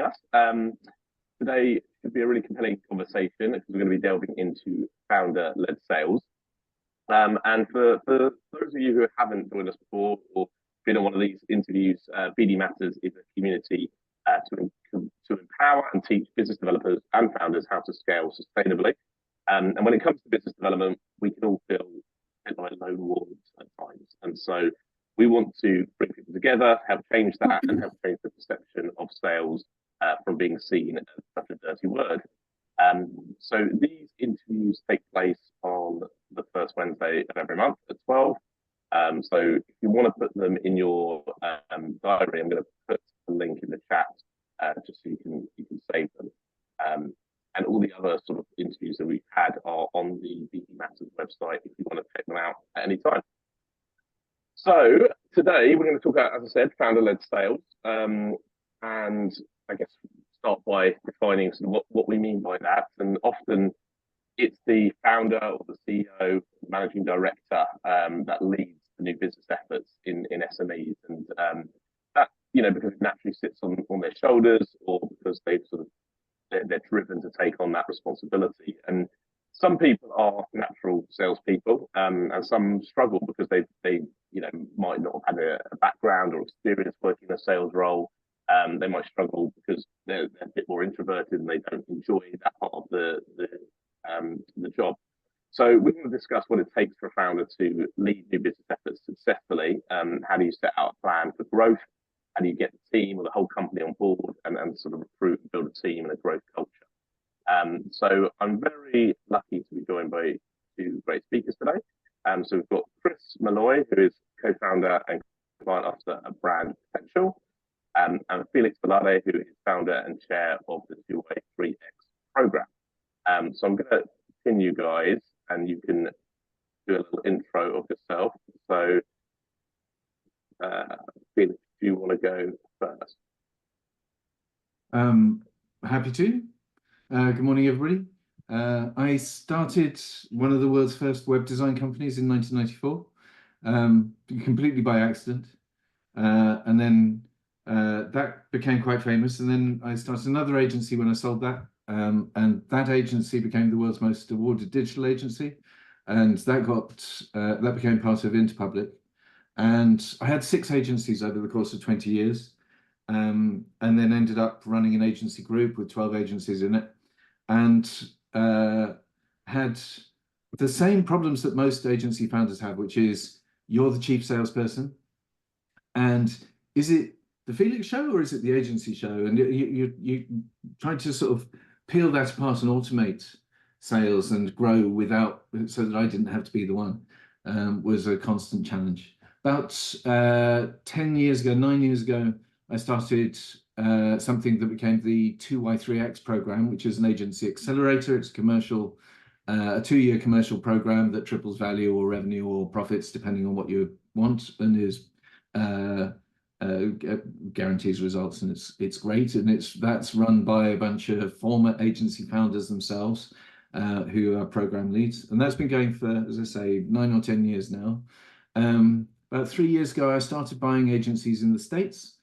us. Today should be a really compelling conversation because we're going to be delving into founder-led sales. And for those of you who haven't joined us before or been on one of these interviews, BD Matters is a community to empower and teach business developers and founders how to scale sustainably. And when it comes to business development, we can all feel a bit like lone wolves at times. And so we want to bring people together, help change that, and help change the perception of sales from being seen as such a dirty word. So these interviews take place on the first Wednesday of every month at 12. So if you want to put them in your diary, I'm going to put a link in the chat just so you can save them. And all the other sort of interviews that we've had are on the BD Matters website if you want to check them out at any time. So today we're going to talk about, as I said, founder-led sales, and I guess start by defining sort of what we mean by that. And often it's the founder or the CEO, managing director that leads the new business efforts in SMEs, and that because it naturally sits on their shoulders, or because they're driven to take on that responsibility. And some people are natural salespeople, and some struggle because they might not have had a background or experience working in a sales role. They might struggle because they're a bit more introverted and they don't enjoy that part of the job. So we're going to discuss what it takes for a founder to lead new business efforts successfully. How do you set out a plan for growth? How do you get the team or the whole company on board and sort of recruit and build a team and a growth culture? So I'm very lucky to be joined by two great speakers today. So we've got Chris Molloy, who is co-founder and client officer at Brand Potential, and Felix Velarde, who is founder and chair of the 2-Way 3X program. So I'm going to pin you guys, and you can do a little intro of yourself. So, Felix, do you want to go first? Happy to. Good morning, everybody. I started one of the world's first web design companies in 1994, completely by accident. And then that became quite famous. And then I started another agency when I sold that. And that agency became the world's most awarded digital agency. And that became part of Interpublic. And I had 6 agencies over the course of 20 years. And then ended up running an agency group with 12 agencies in it. And had the same problems that most agency founders have, which is you're the chief salesperson. And is it the Felix show or is it the agency show? And you try to sort of peel that apart and automate sales and grow so that I didn't have to be the one, was a constant challenge. About 9 years ago, I started something that became the 2Y3X program, which is an agency accelerator. It's a 2-year commercial program that triples value or revenue or profits, depending on what you want, and is guarantees results, and it's great. And that's run by a bunch of former agency founders themselves, who are program leads, and that's been going for, as I say, 9 or 10 years now. About 3 years ago, I started buying agencies in the States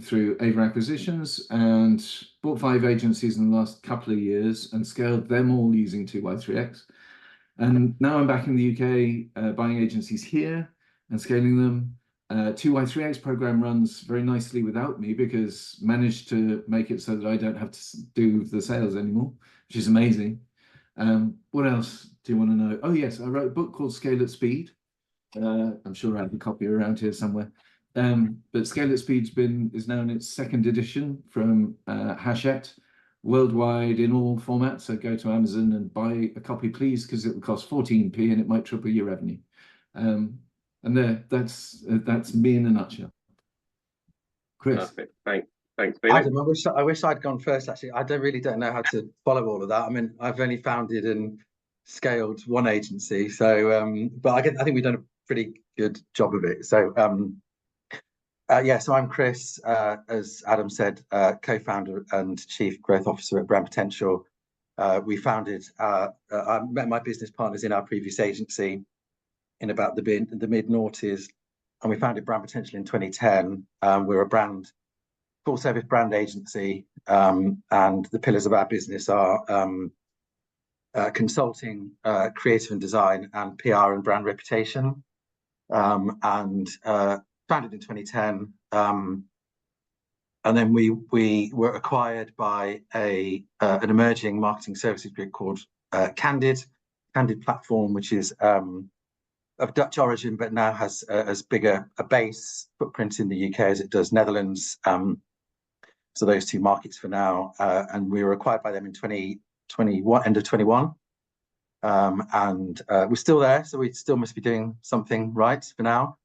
through Ava Acquisitions, and bought 5 agencies in the last couple of years and scaled them all using 2Y3X. And now I'm back in the UK, buying agencies here and scaling them. 2Y3X program runs very nicely without me, because managed to make it so that I don't have to do the sales anymore, which is amazing. What else do you want to know? Oh yes, I wrote a book called Scale at Speed. I'm sure I have a copy around here somewhere. But Scale at Speed is now in its 2nd edition from Hachette, worldwide in all formats. So go to Amazon and buy a copy, please, because it will cost 14p and it might triple your revenue. And that's me in a nutshell. Chris. Perfect. Thanks, Felix. Adam, I wish I'd gone first. Actually, I really don't know how to follow all of that. I mean, I've only founded and scaled one agency, so but I think we've done a pretty good job of it. So so I'm Chris, as Adam said, co-founder and chief growth officer at Brand Potential. I met my business partners in our previous agency in about the mid-noughties, and we founded Brand Potential in 2010. We're a brand full service brand agency, and the pillars of our business are consulting, creative and design, and PR and brand reputation. And founded in 2010. And then we were acquired by an emerging marketing services group called Candid platform, which is of Dutch origin, but now has as bigger a base footprint in the UK as it does Netherlands. So those two markets for now, and we were acquired by them in 2021, end of 21. And we're still there, so we still must be doing something right for now.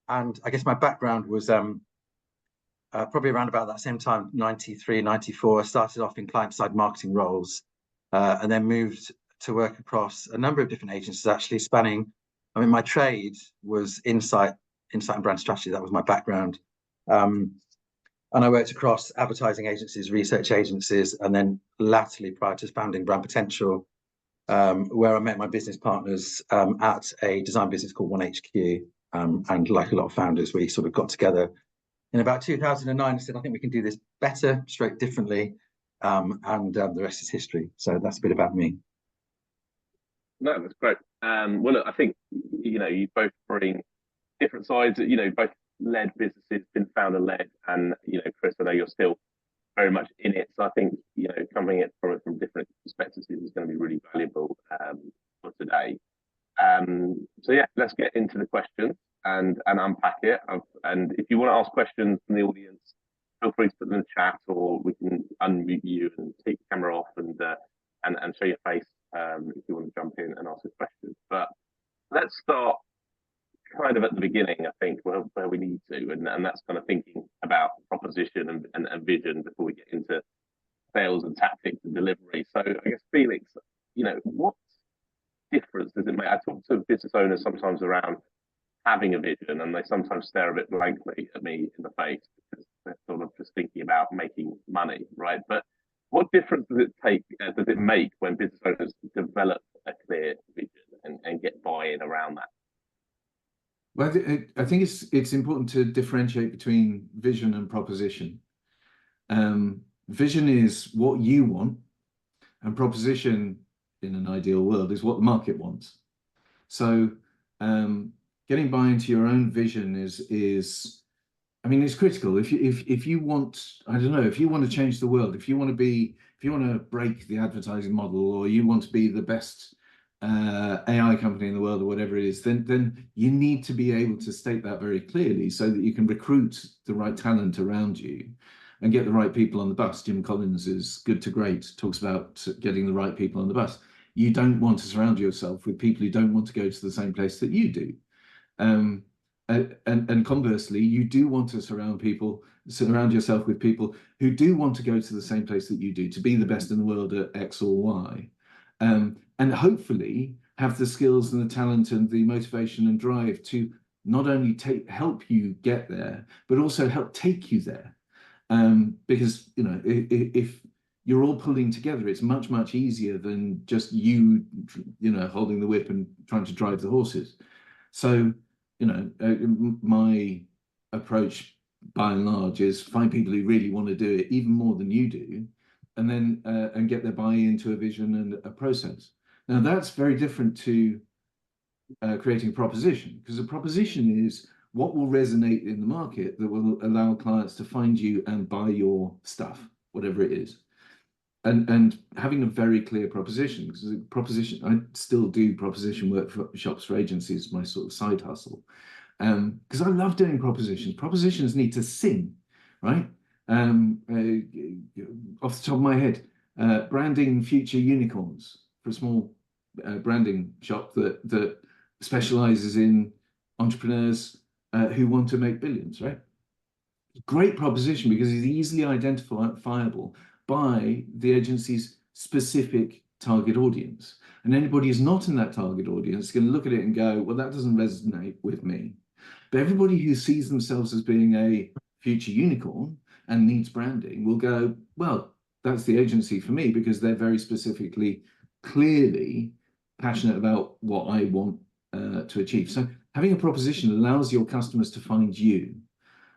And I guess my background was probably around about that same time, 93, 94. I started off in client-side marketing roles, and then moved to work across a number of different agencies, actually spanning. I mean, my trade was insight and brand strategy. That was my background. And I worked across advertising agencies, research agencies, and then latterly, prior to founding Brand Potential, where I met my business partners at a design business called 1HQ. And like a lot of founders, we sort of got together in about 2009 and said, I think we can do this better, straight differently. And the rest is history. So that's a bit about me. No, that's great. Well, look, I think, you both bring different sides, both led businesses, been founder led, and, Chris, I know you're still very much in it. So I think, coming at from different perspectives is going to be really valuable for today. So yeah, let's get into the questions and unpack it. And if you want to ask questions from the audience, feel free to put them in the chat, or we can unmute you and take the camera off and show your face if you want to jump in and ask a question. But let's start kind of at the beginning, I think, where we need to, and that's kind of thinking about proposition and vision before we get into sales and tactics and delivery. So I guess, Felix, what difference does it make? I talk to business owners sometimes around having a vision, and they sometimes stare a bit blankly at me in the face because they're sort of just thinking about making money, right? But what difference does it make when business owners develop a clear vision and get buy-in around that? Well, I think it's important to differentiate between vision and proposition. Vision is what you want, and proposition, in an ideal world, is what the market wants. So getting buy-in to your own vision is I mean, it's critical. If you want, I don't know, if you want to change the world, if you want to break the advertising model, or you want to be the best AI company in the world, or whatever it is, then you need to be able to state that very clearly so that you can recruit the right talent around you and get the right people on the bus. Jim Collins' Good to Great talks about getting the right people on the bus. You don't want to surround yourself with people who don't want to go to the same place that you do. And conversely, you do want to surround yourself with people who do want to go to the same place that you do, to be the best in the world at X or Y. And hopefully have the skills and the talent and the motivation and drive to not only help you get there, but also help take you there. Because, if you're all pulling together, it's much, much easier than just you holding the whip and trying to drive the horses. So, my approach by and large is find people who really want to do it even more than you do, and then and get their buy-in to a vision and a process. Now, that's very different to creating a proposition, because a proposition is what will resonate in the market that will allow clients to find you and buy your stuff, whatever it is. And having a very clear proposition, because I still do proposition workshops for agencies, my sort of side hustle, because I love doing propositions. Propositions need to sing, right? Off the top of my head, branding future unicorns for a small branding shop that specializes in entrepreneurs who want to make billions, right? Great proposition, because it's easily identifiable by the agency's specific target audience. And anybody who's not in that target audience is going to look at it and go, well, that doesn't resonate with me. But everybody who sees themselves as being a future unicorn and needs branding will go, well, that's the agency for me, because they're very specifically, clearly passionate about what I want to achieve. So having a proposition allows your customers to find you.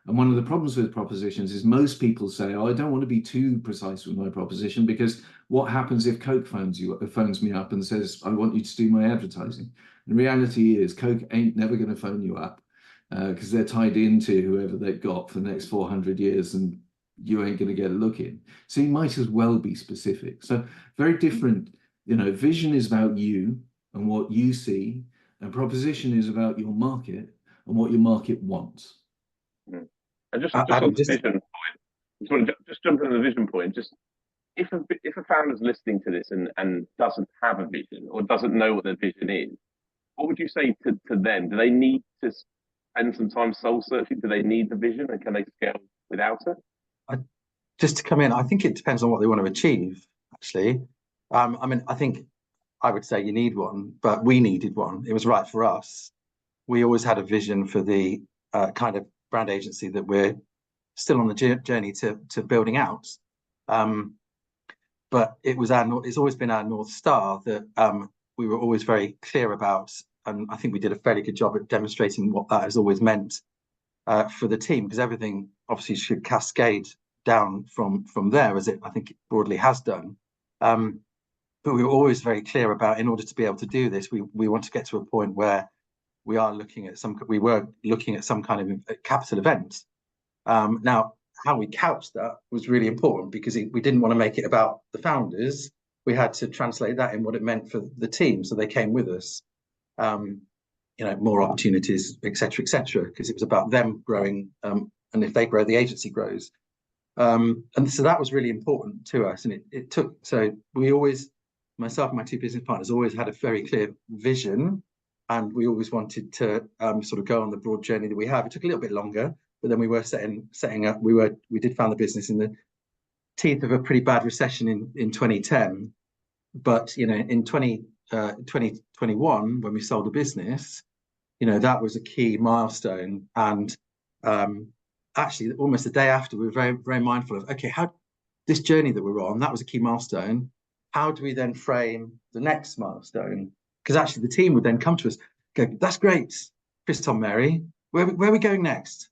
And one of the problems with propositions is most people say, oh, I don't want to be too precise with my proposition, because what happens if Coke phones me up and says, I want you to do my advertising? The reality is Coke ain't never going to phone you up because they're tied into whoever they've got for the next 400 years, and you ain't going to get a look in. So you might as well be specific. So very different, vision is about you and what you see, and proposition is about your market and what your market wants. And just on the vision point, just want to just jump into the vision point. Just if a founder's listening to this and doesn't have a vision or doesn't know what their vision is, what would you say to them? Do they need to spend some time soul searching? Do they need the vision, and can they scale without it? Just to come in, I think it depends on what they want to achieve, actually. I mean, I think I would say you need one, but we needed one. It was right for us. We always had a vision for the kind of brand agency that we're still on the journey to building out. But it's always been our North Star that we were always very clear about, and I think we did a fairly good job at demonstrating what that has always meant for the team, because everything obviously should cascade down from there, as it I think it broadly has done. But we were always very clear about, in order to be able to do this, we want to get to a point where we were looking at some kind of capital event. Now, how we couched that was really important, because we didn't want to make it about the founders. We had to translate that in what it meant for the team, so they came with us. More opportunities, etc., because it was about them growing, and if they grow, the agency grows. And so that was really important to us, and it took. So we always, myself and my two business partners, always had a very clear vision, and we always wanted to sort of go on the broad journey that we have. It took a little bit longer, but then we were setting up. We did found the business in the teeth of a pretty bad recession in 2010, but in 2021, when we sold the business, that was a key milestone. And actually, almost the day after, we were very, very mindful of, okay, how this journey that we're on, that was a key milestone. How do we then frame the next milestone? Because actually, the team would then come to us, go, that's great, Chris, Tom, Mary, where are we going next?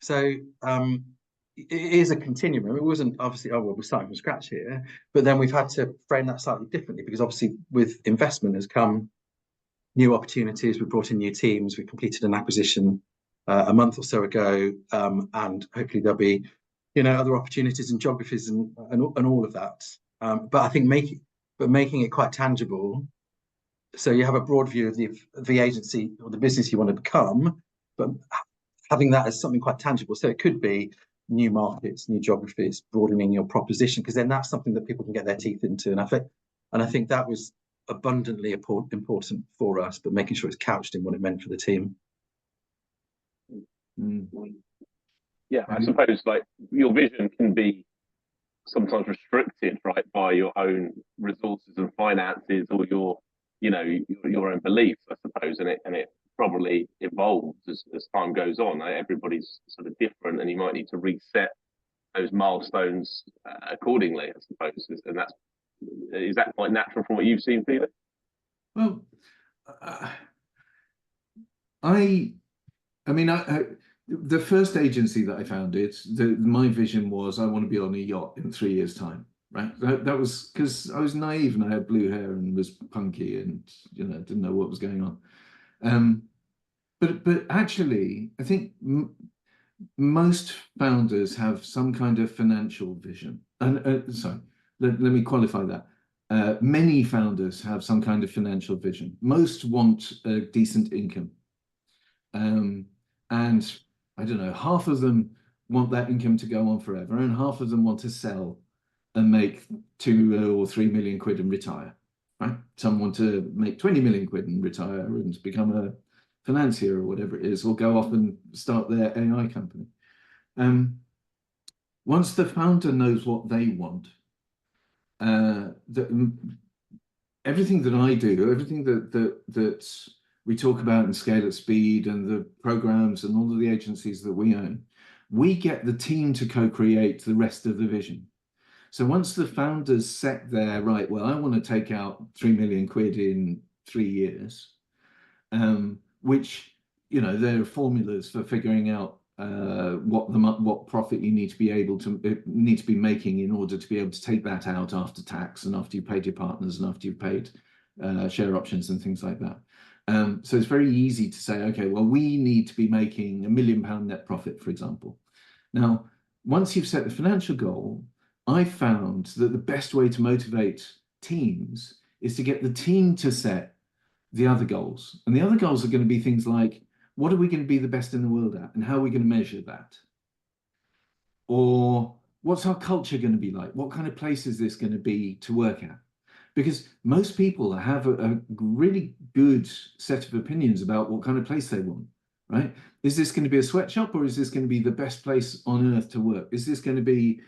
So it is a continuum. It wasn't obviously, oh, well, we're starting from scratch here, but then we've had to frame that slightly differently, because obviously with investment has come new opportunities. We brought in new teams. We completed an acquisition a month or so ago, and hopefully there'll be, other opportunities and geographies and all of that. But I think making it quite tangible, so you have a broad view of the agency or the business you want to become, but having that as something quite tangible. So it could be new markets, new geographies, broadening your proposition, because then that's something that people can get their teeth into. And I think that was abundantly important for us, but making sure it's couched in what it meant for the team. Yeah, I suppose like your vision can be sometimes restricted, right, by your own resources and finances, or your own beliefs, I suppose, and it probably evolves as time goes on. Everybody's sort of different, and you might need to reset those milestones accordingly, I suppose. And is that quite natural from what you've seen, Felix? Well, the first agency that I founded, my vision was I want to be on a yacht in 3 years' time. Right, that was because I was naive and I had blue hair and was punky and didn't know what was going on. But actually, I think most founders have some kind of financial vision. And sorry, let me qualify that. Many founders have some kind of financial vision. Most want a decent income, and I don't know, half of them want that income to go on forever, and half of them want to sell and make 2 or 3 million quid and retire, right? Some want to make 20 million quid and retire and become a financier or whatever it is, or go off and start their AI company. Once the founder knows what they want, everything that I do, everything that we talk about in Scale at Speed and the programs and all of the agencies that we own, we get the team to co-create the rest of the vision. So once the founders set their, right, well, I want to take out 3 million quid in 3 years, which, there are formulas for figuring out what profit you need to be making in order to be able to take that out after tax and after you've paid your partners and after you've paid share options and things like that. So it's very easy to say, okay, well, we need to be making £1 million net profit, for example. Now, once you've set the financial goal, I found that the best way to motivate teams is to get the team to set the other goals. And the other goals are going to be things like, what are we going to be the best in the world at? And how are we going to measure that? Or what's our culture going to be like? What kind of place is this going to be to work at? Because most people have a really good set of opinions about what kind of place they want, right? Is this going to be a sweatshop, or is this going to be the best place on earth to work? Is this going to be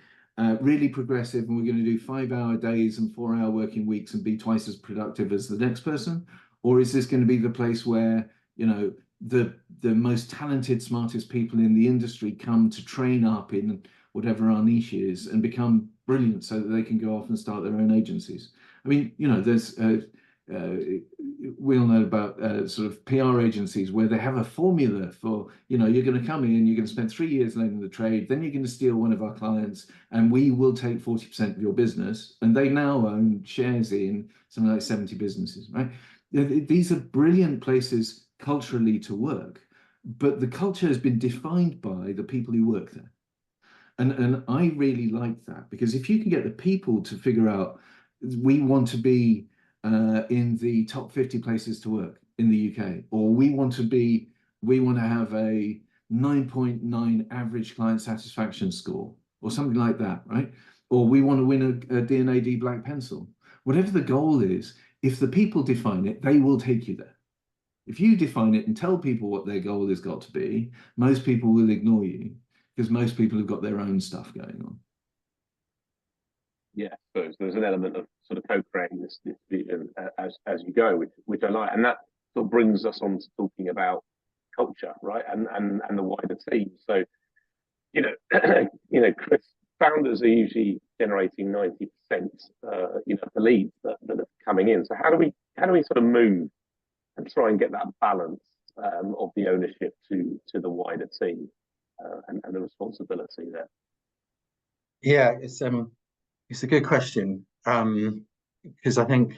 really progressive and we're going to do 5-hour days and 4-hour working weeks and be twice as productive as the next person? Or is this going to be the place where, you know, the most talented, smartest people in the industry come to train up in whatever our niche is and become brilliant so that they can go off and start their own agencies? I mean, you know, there's we all know about sort of PR agencies where they have a formula for, you know, you're going to come in, you're going to spend 3 years learning the trade, then you're going to steal one of our clients and we will take 40% of your business. And they now own shares in something like 70 businesses, right? These are brilliant places culturally to work, but the culture has been defined by the people who work there. And I really like that, because if you can get the people to figure out, we want to be in the top 50 places to work in the UK, or we want to have a 9.9 average client satisfaction score, or something like that, right? Or we want to win a D&AD Black Pencil. Whatever the goal is, if the people define it, they will take you there. If you define it and tell people what their goal has got to be, most people will ignore you, because most people have got their own stuff going on. Yeah, so there's an element of sort of co-creating this vision as you go, which I like, and that sort of brings us on to talking about culture, right, and the wider team. So, you know, Chris, founders are usually generating 90%, you know, the leads that are coming in. So how do we sort of move and try and get that balance of the ownership to the wider team and the responsibility there? Yeah, it's a good question, because I think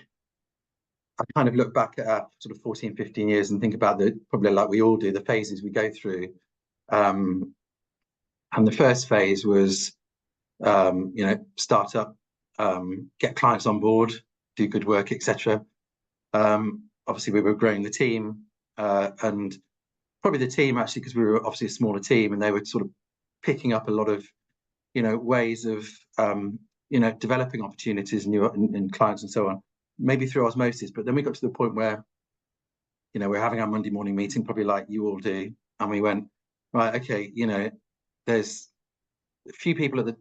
I kind of look back at our sort of 14, 15 years and think about probably like we all do, the phases we go through. And the first phase was, you know, start up, get clients on board, do good work, etc. Obviously, we were growing the team, and probably the team actually, because we were obviously a smaller team, and they were sort of picking up a lot of, you know, ways of you know, developing opportunities and clients and so on, maybe through osmosis. But then we got to the point where, you know, we're having our Monday morning meeting, probably like you all do, and we went, right, okay, you know, there's a few people at the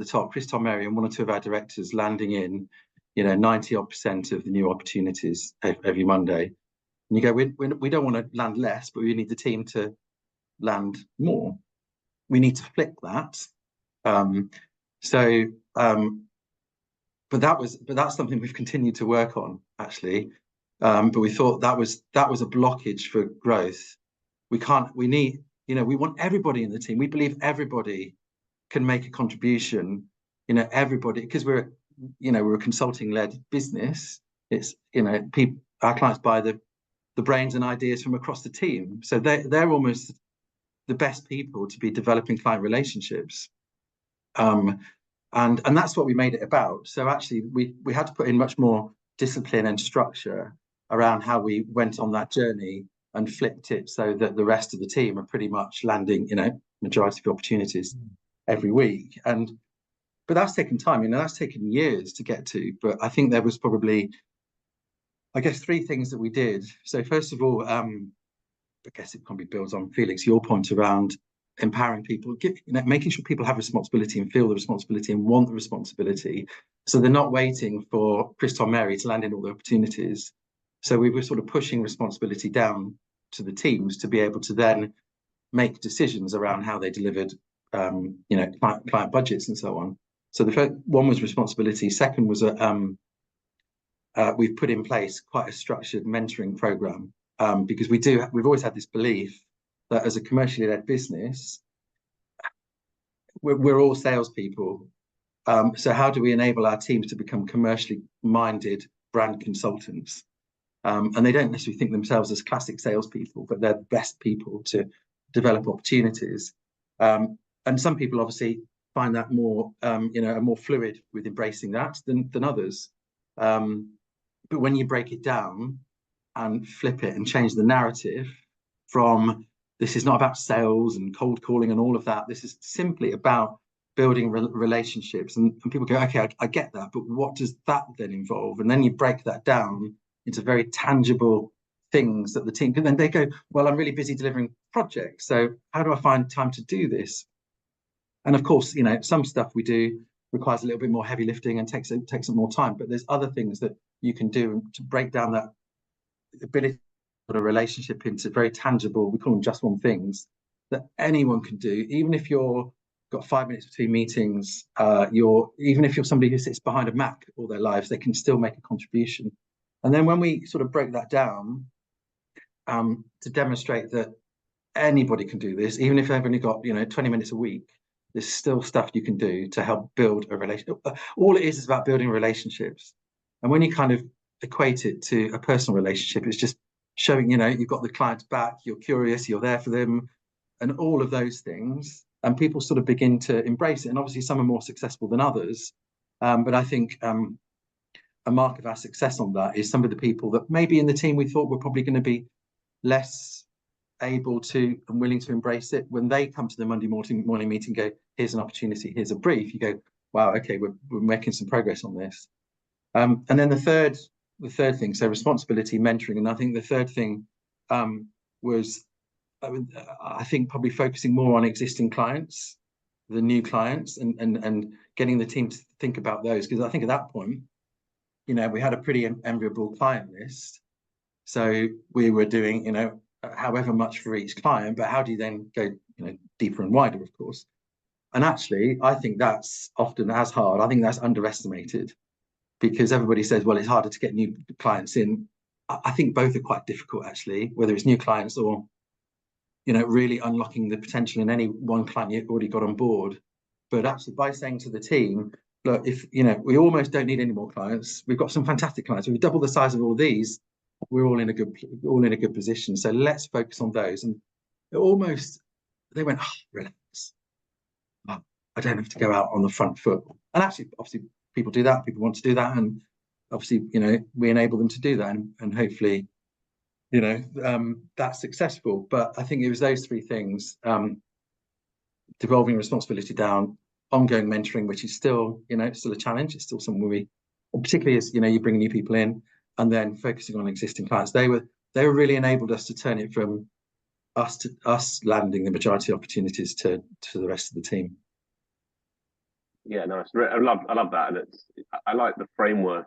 top, Chris, Tom, Mary, and 1 or 2 of our directors landing in, you know, 90% of the new opportunities every Monday. And you go, we don't want to land less, but we need the team to land more. We need to flip that. But that's something we've continued to work on, actually. But we thought that was a blockage for growth. We need, you know, we want everybody in the team. We believe everybody can make a contribution, you know, everybody, because we're a consulting-led business. It's, you know, our clients buy the brains and ideas from across the team. So they're almost the best people to be developing client relationships. And that's what we made it about. So actually, we had to put in much more discipline and structure around how we went on that journey and flipped it so that the rest of the team are pretty much landing, you know, majority of opportunities every week. But that's taken time, you know, that's taken years to get to. But I think there was probably, I guess, 3 things that we did. So first of all, I guess it probably builds on Felix, your point around empowering people, you know, making sure people have responsibility and feel the responsibility and want the responsibility. So they're not waiting for Chris, Tom, Mary to land in all the opportunities. So we were sort of pushing responsibility down to the teams to be able to then make decisions around how they delivered, you know, client budgets and so on. So the first one was responsibility. Second was we've put in place quite a structured mentoring program, because we've always had this belief that as a commercially led business, we're all salespeople. So how do we enable our teams to become commercially minded brand consultants? And they don't necessarily think themselves as classic salespeople, but they're the best people to develop opportunities. And some people obviously find that more, are more fluid with embracing that than others. But when you break it down and flip it and change the narrative from this is not about sales and cold calling and all of that, this is simply about building relationships. And people go, okay, I get that, but what does that then involve? And then you break that down into very tangible things that the team can then they go, well, I'm really busy delivering projects, so how do I find time to do this? And of course, some stuff we do requires a little bit more heavy lifting and takes some more time, but there's other things that you can do to break down that ability to put a relationship into very tangible, we call them just one things, that anyone can do, even if you're got 5 minutes between meetings, even if you're somebody who sits behind a Mac all their lives, they can still make a contribution. And then when we sort of break that down to demonstrate that anybody can do this, even if they've only got 20 minutes a week, there's still stuff you can do to help build a relationship. All it is about building relationships. And when you kind of equate it to a personal relationship, it's just showing, you've got the client's back, you're curious, you're there for them, and all of those things. And people sort of begin to embrace it. And obviously some are more successful than others. But I think a mark of our success on that is some of the people that maybe in the team we thought were probably going to be less able to and willing to embrace it, when they come to the Monday morning meeting, go, here's an opportunity, here's a brief, you go, wow, okay, we're making some progress on this. And then the third thing, so responsibility, mentoring, and I think the third thing was, I think, probably focusing more on existing clients, the new clients, and getting the team to think about those, because I think at that point, we had a pretty enviable client list, so we were doing, however much for each client, but how do you then go, deeper and wider, of course. And actually, I think that's often as hard. I think that's underestimated, because everybody says, well, it's harder to get new clients in. I think both are quite difficult, actually, whether it's new clients or, really unlocking the potential in any one client you've already got on board. But actually, by saying to the team, look, if, we almost don't need any more clients, we've got some fantastic clients, we've doubled the size of all these, we're all in a good position. So let's focus on those. And they went, relax. Oh, I don't have to go out on the front foot. And actually, obviously, people do that. People want to do that, and obviously, we enable them to do that, and hopefully, that's successful. But I think it was those three things: devolving responsibility down, ongoing mentoring, which is still, still a challenge. It's still something particularly as you bring new people in. And then focusing on existing clients, they really enabled us to turn it from us landing the majority of opportunities to the rest of the team. Yeah, nice. I love that, and I like the framework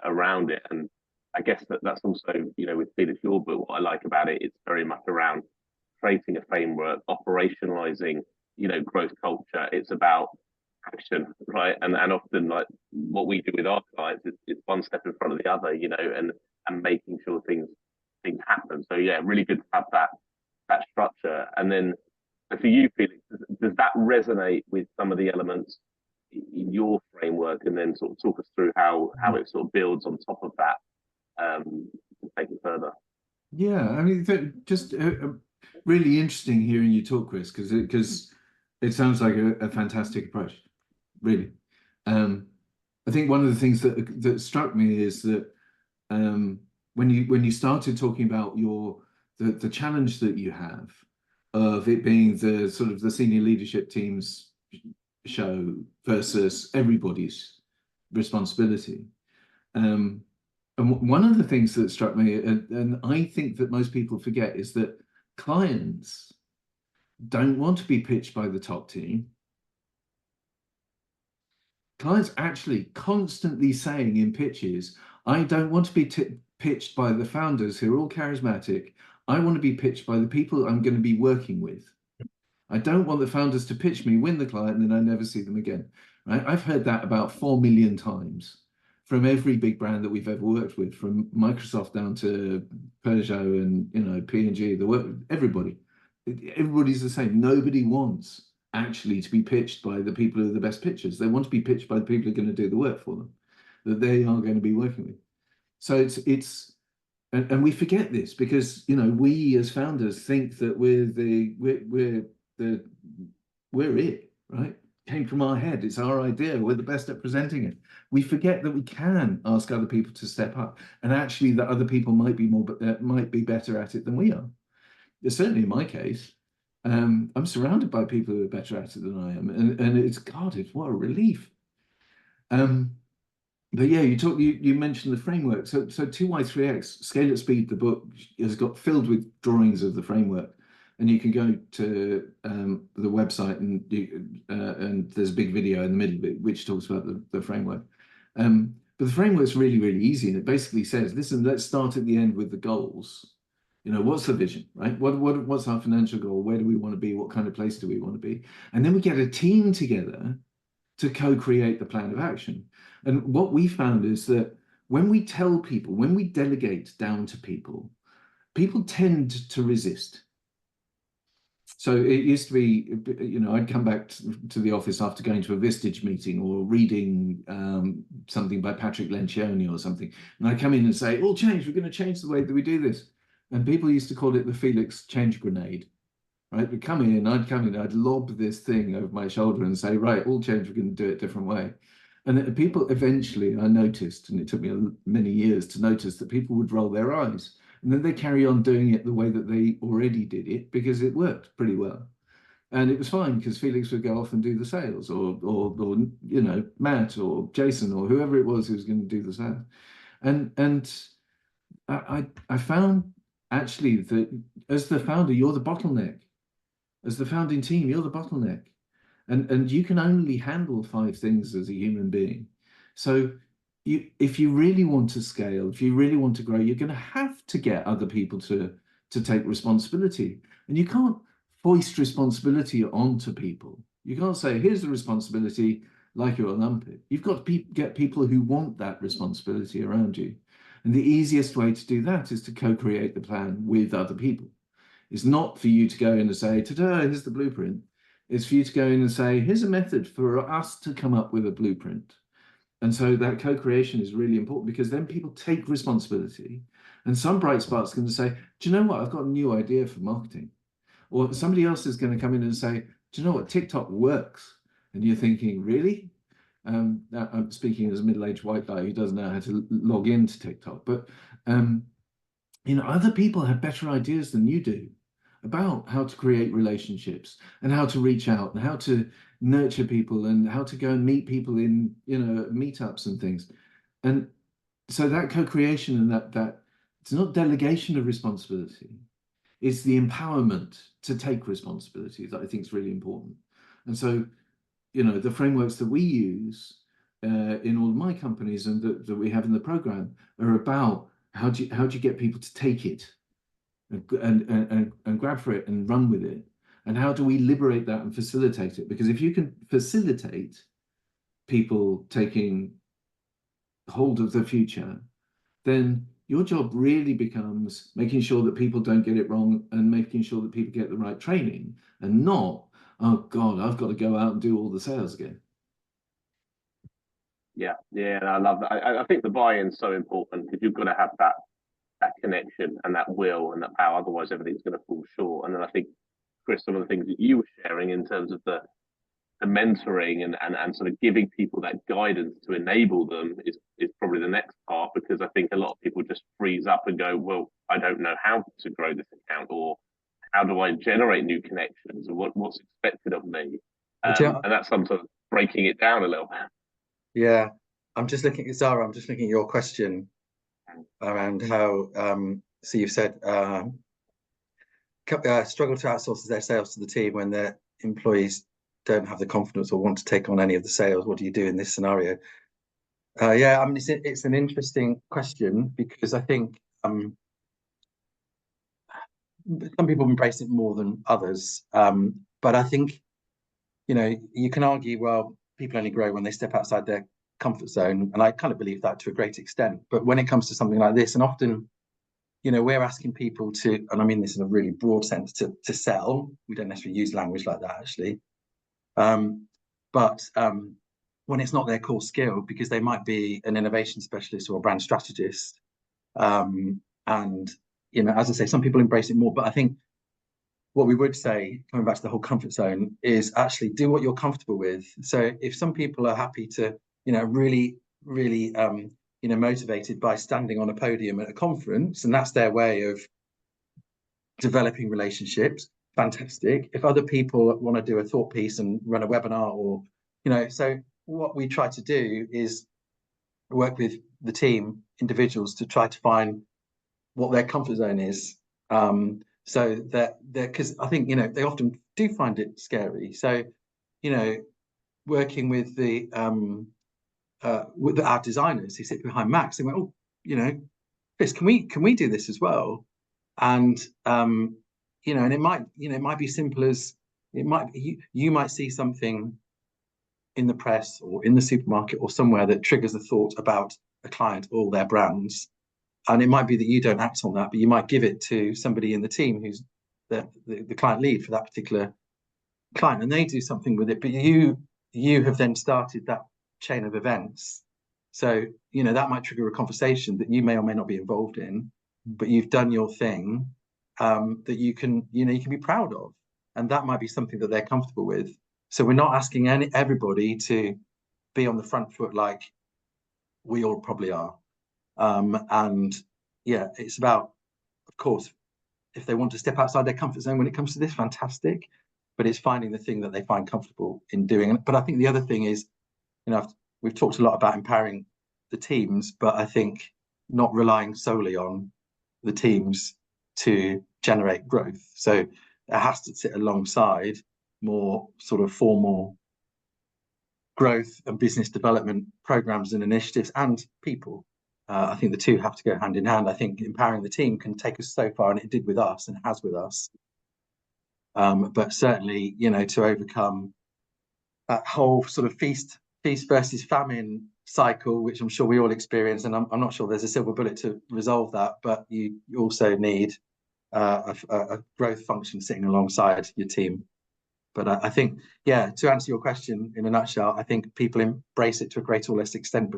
around it, and I guess that's also with Felix your book. What I like about it, it's very much around creating a framework, operationalizing growth culture. It's about action, right? And often, like what we do with our clients, it's one step in front of the other, and making sure things happen. So yeah, really good to have that structure. And then for you, Felix, does that resonate with some of the elements in your framework? And then sort of talk us through how it sort of builds on top of that to take it further. Yeah, I mean, just really interesting hearing you talk, Chris, because it sounds like a fantastic approach. Really, I think one of the things that struck me is that when you started talking about the challenge that you have of it being the sort of the senior leadership team's show versus everybody's responsibility, and one of the things that struck me, and I think that most people forget, is that clients don't want to be pitched by the top team. Clients actually constantly saying in pitches, I don't want to be pitched by the founders who are all charismatic. I want to be pitched by the people I'm going to be working with. I don't want the founders to pitch me, win the client, and then I never see them again. Right? I've heard that about 4 million times from every big brand that we've ever worked with, from Microsoft down to Peugeot and P&G, everybody. everybody's the same. Nobody wants actually to be pitched by the people who are the best pitchers. They want to be pitched by the people who are going to do the work for them, that they are going to be working with. So and we forget this because, you know, we as founders think that we're it, right? Came from our head. It's our idea. We're the best at presenting it. We forget that we can ask other people to step up, and actually that other people might be better at it than we are. Certainly in my case, I'm surrounded by people who are better at it than I am, and it's what a relief. But yeah, you mentioned the framework. So 2Y3X Scale at Speed, the book has got filled with drawings of the framework, and you can go to the website and there's a big video in the middle of it which talks about the framework. But the framework's really, really easy, and it basically says, listen, let's start at the end with the goals. You know, what's the vision, right? What's our financial goal? Where do we want to be? What kind of place do we want to be? And then we get a team together to co-create the plan of action. And what we found is that when we tell people, when we delegate down to people, people tend to resist. So it used to be, you know, I'd come back to the office after going to a Vistage meeting or reading something by Patrick Lencioni or something. And I'd come in and say, all change, we're going to change the way that we do this. And people used to call it the Felix change grenade. Right, I'd come in, I'd lob this thing over my shoulder and say, right, all change, we're going to do it a different way. And people eventually, I noticed, and it took me many years to notice, that people would roll their eyes. And then they carry on doing it the way that they already did it because it worked pretty well. And it was fine because Felix would go off and do the sales, or you know, Matt or Jason or whoever it was who was going to do the sales. And I found actually that as the founder, you're the bottleneck. As the founding team, you're the bottleneck. And you can only handle 5 things as a human being. So if you really want to scale, if you really want to grow, you're going to have to get other people to take responsibility. And you can't foist responsibility onto people. You can't say, here's the responsibility, like you're a lumpet. You've got to get people who want that responsibility around you. And the easiest way to do that is to co-create the plan with other people. It's not for you to go in and say, ta-da, here's the blueprint. It's for you to go in and say, here's a method for us to come up with a blueprint. And so that co-creation is really important because then people take responsibility. And some bright spark's going to say, do you know what? I've got a new idea for marketing. Or somebody else is going to come in and say, do you know what? TikTok works. And you're thinking, really? I'm speaking as a middle-aged white guy who doesn't know how to log into TikTok. But you know, other people have better ideas than you do about how to create relationships and how to reach out and how to nurture people and how to go and meet people in, you know, meetups and things. And so that co-creation and that it's not delegation of responsibility, it's the empowerment to take responsibility that I think is really important. And so, you know, the frameworks that we use in all of my companies and that we have in the program are about how do you get people to take it and grab for it and run with it? And how do we liberate that and facilitate it? Because if you can facilitate people taking hold of the future, then your job really becomes making sure that people don't get it wrong and making sure that people get the right training and not, oh God, I've got to go out and do all the sales again. Yeah, I love that. I think the buy-in's so important because you've got to have that connection and that will and that power. Otherwise, everything's going to fall short. And then I think, Chris, some of the things that you were sharing in terms of the mentoring and sort of giving people that guidance to enable them is probably the next part, because I think a lot of people just freeze up and go, well, I don't know how to grow this account, or how do I generate new connections, or what's expected of me. And that's some sort of breaking it down a little bit. Yeah, I'm just looking at Zara. I'm just looking at your question around how. So you've said struggle to outsource their sales to the team when their employees don't have the confidence or want to take on any of the sales. What do you do in this scenario? Yeah, I mean, it's an interesting question because I think some people embrace it more than others. But I think, you know, you can argue, well, people only grow when they step outside their comfort zone. And I kind of believe that to a great extent. But when it comes to something like this, and often, we're asking people to, and I mean this in a really broad sense, to sell. We don't necessarily use language like that, actually. But when it's not their core skill, because they might be an innovation specialist or a brand strategist, and as I say, some people embrace it more. But I think what we would say, coming back to the whole comfort zone, is actually do what you're comfortable with. So if some people are happy to, really, really, motivated by standing on a podium at a conference, and that's their way of developing relationships, fantastic. If other people want to do a thought piece and run a webinar, or, so what we try to do is work with the team, individuals, to try to find what their comfort zone is. So that because I think they often do find it scary. So working with our designers who sit behind Max, they went, oh, Chris, can we do this as well? And and it might be simple as you might see something in the press or in the supermarket or somewhere that triggers a thought about a client or their brands. And it might be that you don't act on that, but you might give it to somebody in the team who's the client lead for that particular client, and they do something with it. But you have then started that chain of events. So, that might trigger a conversation that you may or may not be involved in, but you've done your thing that you can be proud of. And that might be something that they're comfortable with. So we're not asking everybody to be on the front foot like we all probably are. And yeah, it's about, of course, if they want to step outside their comfort zone when it comes to this, fantastic. But it's finding the thing that they find comfortable in doing. But I think the other thing is, we've talked a lot about empowering the teams, but I think not relying solely on the teams to generate growth. So it has to sit alongside more sort of formal growth and business development programs and initiatives and people. I think the two have to go hand in hand. I think empowering the team can take us so far, and it did with us and has with us. But certainly, to overcome that whole sort of feast versus famine cycle, which I'm sure we all experience, and I'm not sure there's a silver bullet to resolve that, but you also need a growth function sitting alongside your team. But I think, to answer your question in a nutshell, I think people embrace it to a greater or less extent,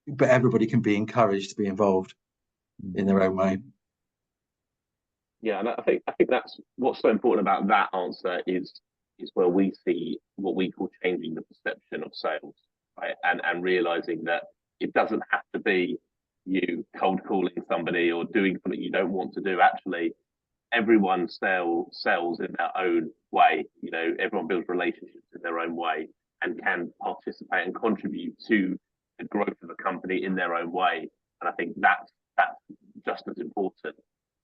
but everybody can be encouraged to be involved in their own way. Yeah, and I think that's what's so important about that answer is where we see what we call changing the perception of sales, right? And realizing that it doesn't have to be you cold calling somebody or doing something you don't want to do. Actually, everyone sells in their own way. Everyone builds relationships in their own way and can participate and contribute to the growth of a company in their own way. And I think that's just as important.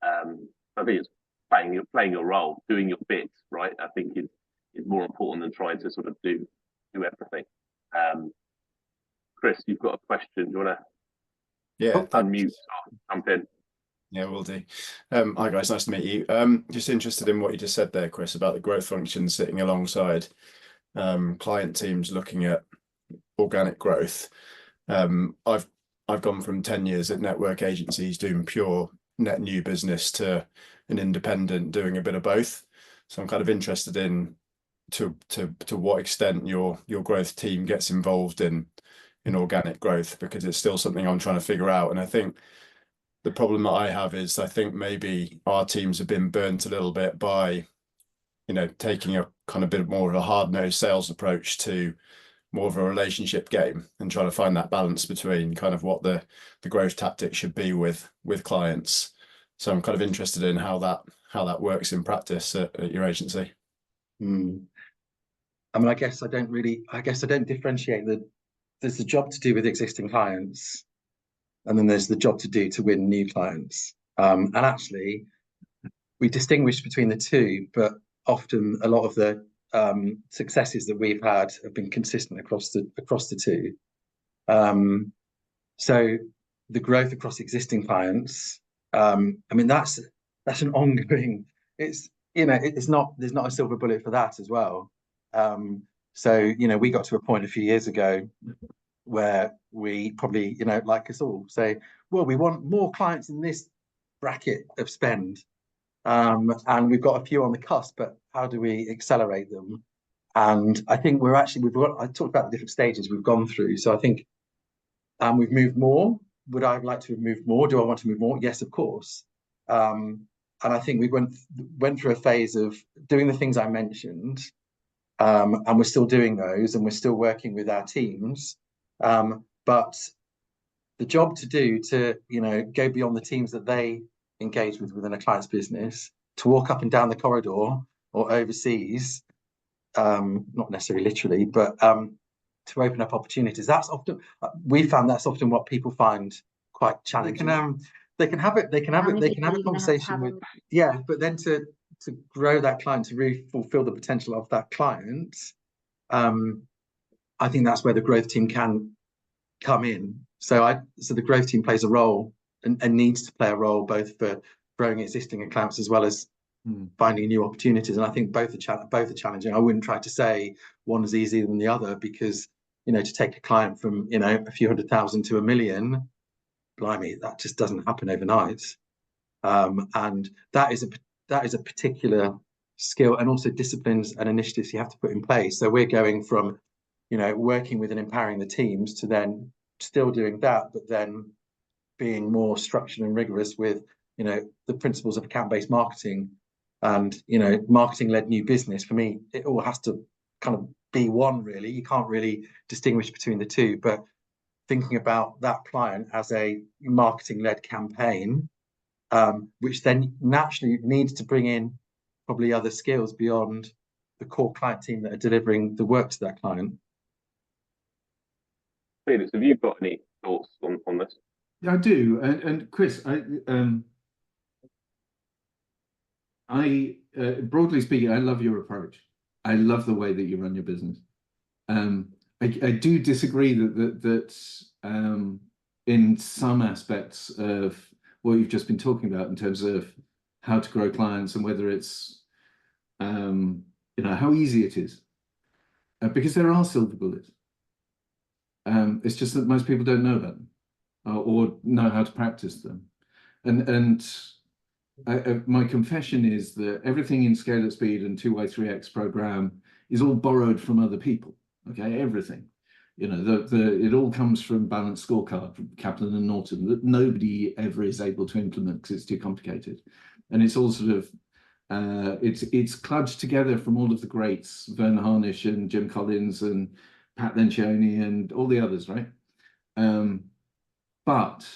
I think it's playing your role, doing your bit, right? I think is more important than trying to sort of do everything. Chris, you've got a question. Do you want to unmute, jump in? Yeah, will do. Hi guys, nice to meet you. Just interested in what you just said there, Chris, about the growth function sitting alongside client teams looking at organic growth. I've gone from 10 years at network agencies doing pure net new business to an independent doing a bit of both. So I'm kind of interested in to what extent your growth team gets involved in organic growth, because it's still something I'm trying to figure out. And I think the problem that I have is I think maybe our teams have been burnt a little bit by, taking a kind of bit more of a hard-nosed sales approach to more of a relationship game and trying to find that balance between kind of what the growth tactic should be with clients. So I'm kind of interested in how that works in practice at your agency. I mean, I guess I don't differentiate there's the job to do with existing clients, and then there's the job to do to win new clients. And actually, we distinguish between the two, but often a lot of the successes that we've had have been consistent across the two. So the growth across existing clients, I mean, that's an ongoing. It's there's not a silver bullet for that as well. So we got to a point a few years ago where we probably like us all say, well, we want more clients in this bracket of spend. And we've got a few on the cusp, but how do we accelerate them? And I think I talked about the different stages we've gone through. So I think we've moved more. Would I like to have moved more? Do I want to move more? Yes, of course. And I think we went through a phase of doing the things I mentioned, and we're still doing those, and we're still working with our teams. But the job to do to, go beyond the teams that they engage with within a client's business, to walk up and down the corridor or overseas, not necessarily literally, but to open up opportunities. We found that's often what people find quite challenging. They can have a conversation with, but then to grow that client, to really fulfill the potential of that client, I think that's where the growth team can come in. So the growth team plays a role and needs to play a role both for growing existing accounts as well as finding new opportunities. And I think both are challenging. I wouldn't try to say one is easier than the other, because to take a client from a few 100,000 to 1 million, blimey, that just doesn't happen overnight. And that is a particular skill, and also disciplines and initiatives you have to put in place. So we're going from working with and empowering the teams to then still doing that, but then being more structured and rigorous with the principles of account-based marketing and marketing-led new business. For me, it all has to kind of be one, really. You can't really distinguish between the two, but thinking about that client as a marketing-led campaign, which then naturally needs to bring in probably other skills beyond the core client team that are delivering the work to that client. Felix, have you got any thoughts on this? Yeah, I do. And Chris, I broadly speaking, I love your approach. I love the way that you run your business. I do disagree that in some aspects of what you've just been talking about in terms of how to grow clients and whether it's how easy it is, because there are silver bullets. It's just that most people don't know about them or know how to practice them. And my confession is that everything in Scale at Speed and 2Y3X program is all borrowed from other people. Okay, everything. It all comes from Balanced Scorecard from Kaplan and Norton that nobody ever is able to implement because it's too complicated. And it's all sort of it's kludged together from all of the greats, Vern Harnish and Jim Collins and Pat Lencioni and all the others, right? But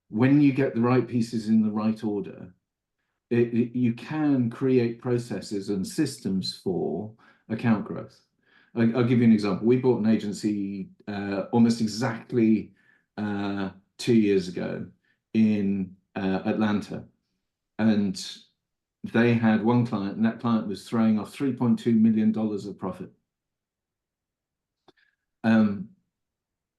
when you get the right pieces in the right order, you can create processes and systems for account growth. I'll give you an example. We bought an agency almost exactly 2 years ago in Atlanta, and they had one client, and that client was throwing off $3.2 million of profit.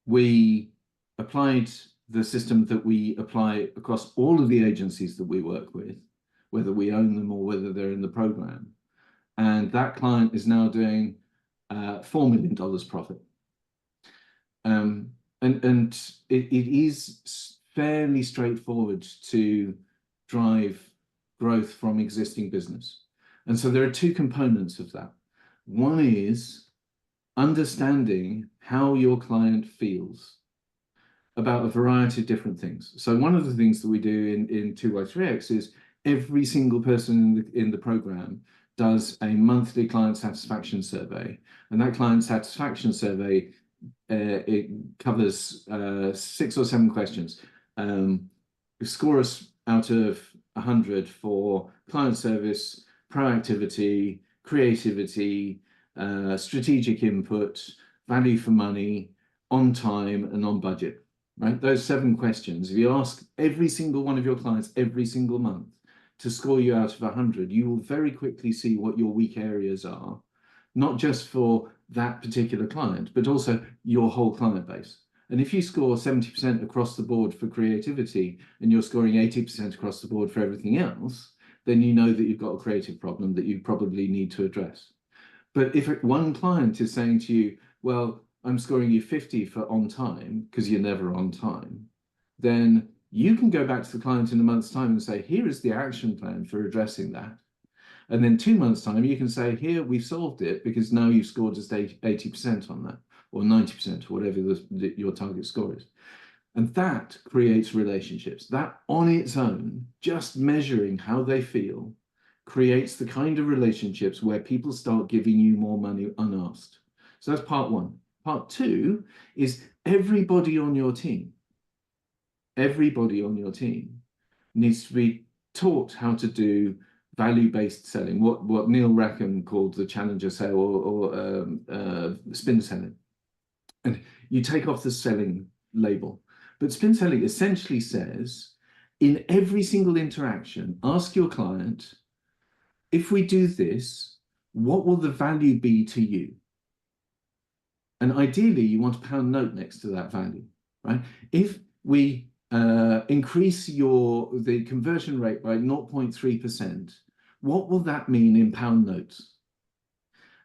We applied the system that we apply across all of the agencies that we work with, whether we own them or whether they're in the program. And that client is now doing $4 million profit. And it is fairly straightforward to drive growth from existing business. And so there are two components of that. One is understanding how your client feels about a variety of different things. So one of the things that we do in 2Y3X is every single person in the program does a monthly client satisfaction survey. And that client satisfaction survey, it covers 6 or 7 questions. Score us out of 100 for client service, proactivity, creativity, strategic input, value for money, on time and on budget, right? Those 7 questions, if you ask every single one of your clients every single month to score you out of 100, you will very quickly see what your weak areas are, not just for that particular client, but also your whole client base. And if you score 70% across the board for creativity and you're scoring 80% across the board for everything else, then you know that you've got a creative problem that you probably need to address. But if one client is saying to you, well, I'm scoring you 50 for on time, because you're never on time, then You can go back to the client in a month's time and say, here is the action plan for addressing that. And then 2 months' time, you can say, here, we've solved it because now you've scored just 80% on that, or 90%, or whatever your target score is. And that creates relationships. That on its own, just measuring how they feel, creates the kind of relationships where people start giving you more money unasked. So that's part one. Part two is everybody on your team needs to be taught how to do value-based selling, what Neil Rackham called the challenger sale or spin selling. And you take off the selling label. But spin selling essentially says, in every single interaction, ask your client, if we do this, what will the value be to you? And ideally, you want a pound note next to that value, right? If we increase the conversion rate by 0.3%, what will that mean in pound notes?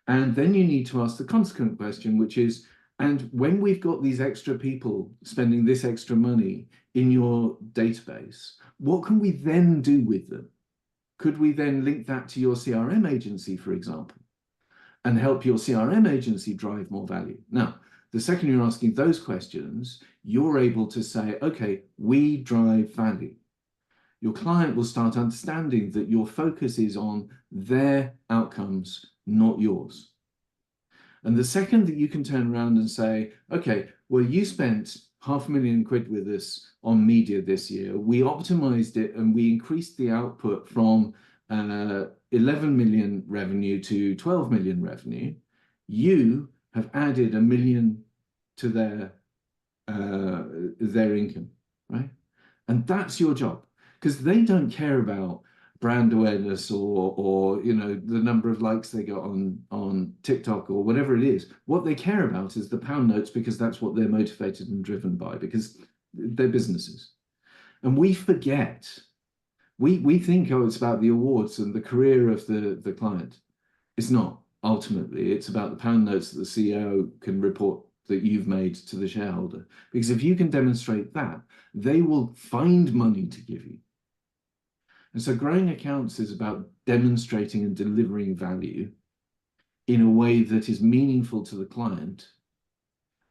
And then you need to ask the consequent question, which is, and when we've got these extra people spending this extra money in your database, what can we then do with them? Could we then link that to your CRM agency, for example, and help your CRM agency drive more value? Now, the second you're asking those questions, you're able to say, okay, we drive value. Your client will start understanding that your focus is on their outcomes, not yours. And the second that you can turn around and say, okay, well, you spent £500,000 with us on media this year. We optimized it and we increased the output from 11 million revenue to 12 million revenue. You have added £1 million to their income, right? And that's your job, because they don't care about brand awareness or the number of likes they got on TikTok or whatever it is. What they care about is the pound notes, because that's what they're motivated and driven by, because they're businesses. And we forget, we think, oh, it's about the awards and the career of the client. It's not. Ultimately, it's about the pound notes that the CEO can report that you've made to the shareholder. Because if you can demonstrate that, they will find money to give you. And so growing accounts is about demonstrating and delivering value in a way that is meaningful to the client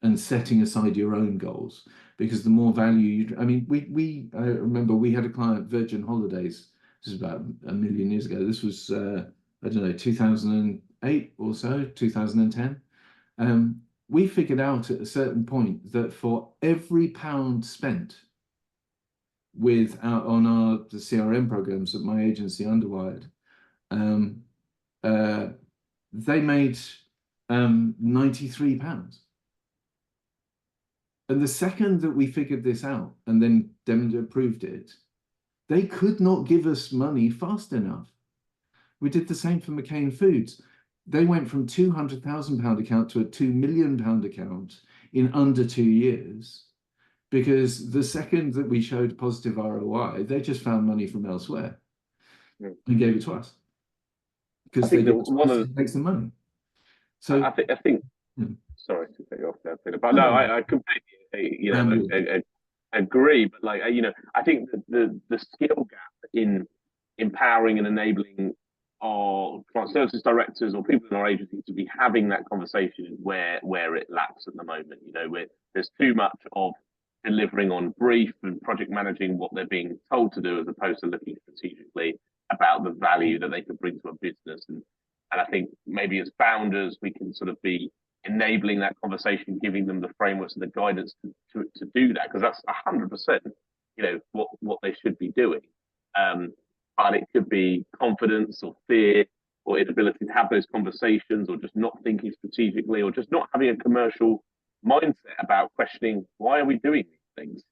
and setting aside your own goals. Because the more value I remember we had a client, Virgin Holidays, this is about 1 million years ago. This was, 2008 or so, 2010. We figured out at a certain point that for every pound spent on the CRM programs that my agency underwired, they made £93. And the second that we figured this out and then proved it, they could not give us money fast enough. We did the same for McCain Foods. They went from £200,000 account to a £2 million account in under 2 years, because the second that we showed positive ROI, they just found money from elsewhere and gave it to us, because they makes them money. So I think sorry to cut you off there, Peter, but no, I completely agree. But I think that the skill gap in empowering and enabling our client services directors or people in our agency to be having that conversation is where it lacks at the moment. Where there's too much of delivering on brief and project managing what they're being told to do, as opposed to looking strategically about the value that they can bring to a business. And I think maybe as founders, we can sort of be enabling that conversation, giving them the frameworks and the guidance to do that, because that's 100%, what they should be doing. But it could be confidence or fear or inability to have those conversations, or just not thinking strategically, or just not having a commercial mindset about questioning, why are we doing these things?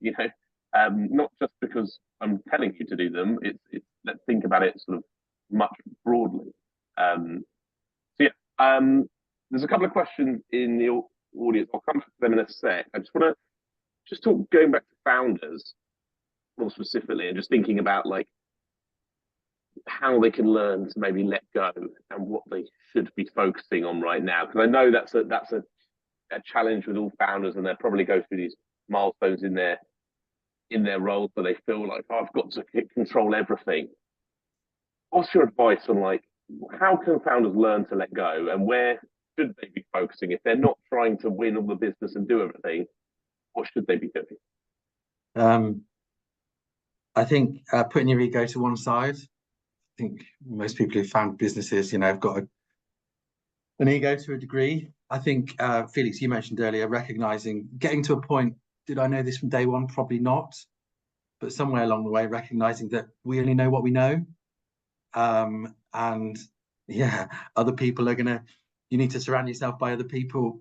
Not just because I'm telling you to do them. It's let's think about it sort of much broadly. There's a couple of questions in the audience. I'll come to them in a sec. I just want to talk, going back to founders more specifically, and just thinking about how they can learn to maybe let go and what they should be focusing on right now. Because I know that's a challenge with all founders, and they'll probably go through these milestones in their in their roles where they feel like, oh, I've got to control everything. What's your advice on like how can founders learn to let go, and where should they be focusing if they're not trying to win all the business and do everything? What should they be doing? I think putting your ego to one side. I think most people who found businesses, have got an ego to a degree. I think, Felix, you mentioned earlier, getting to a point, did I know this from day one? Probably not. But somewhere along the way, recognizing that we only know what we know. And yeah, other people you need to surround yourself by other people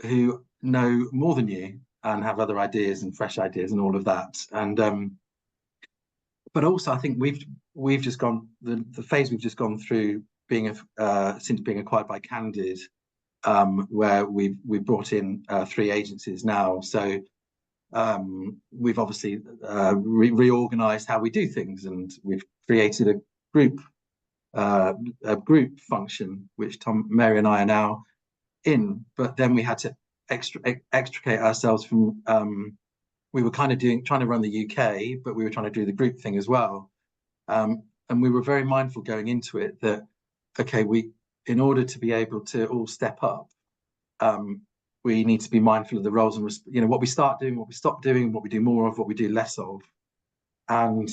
who know more than you and have other ideas and fresh ideas and all of that. And but also I think we've just gone the phase we've just gone through since being acquired by Candid, where we've brought in 3 agencies now. So we've obviously reorganized how we do things, and we've created a group function which Mary and I are now in. But then we had to extricate ourselves from we were kind of trying to run the UK, but we were trying to do the group thing as well. And we were very mindful going into it that, okay, in order to be able to all step up, we need to be mindful of the roles and what we start doing, what we stop doing, what we do more of, what we do less of. And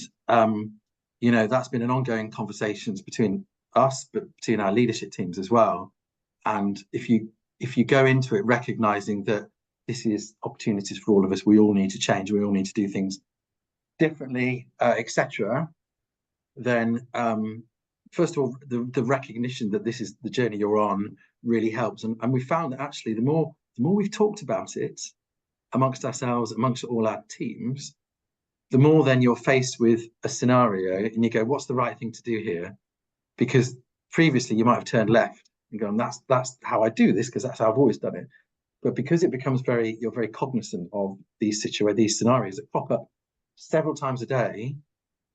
that's been an ongoing conversations between us, but between our leadership teams as well. And if you go into it recognizing that this is opportunities for all of us, we all need to change, we all need to do things differently, etc. Then first of all, the recognition that this is the journey you're on really helps. And we found that actually the more we've talked about it amongst ourselves, amongst all our teams, the more then you're faced with a scenario and you go, what's the right thing to do here? Because previously you might have turned left and gone, that's how I do this because that's how I've always done it. But because it becomes you're very cognizant of these scenarios that pop up several times a day,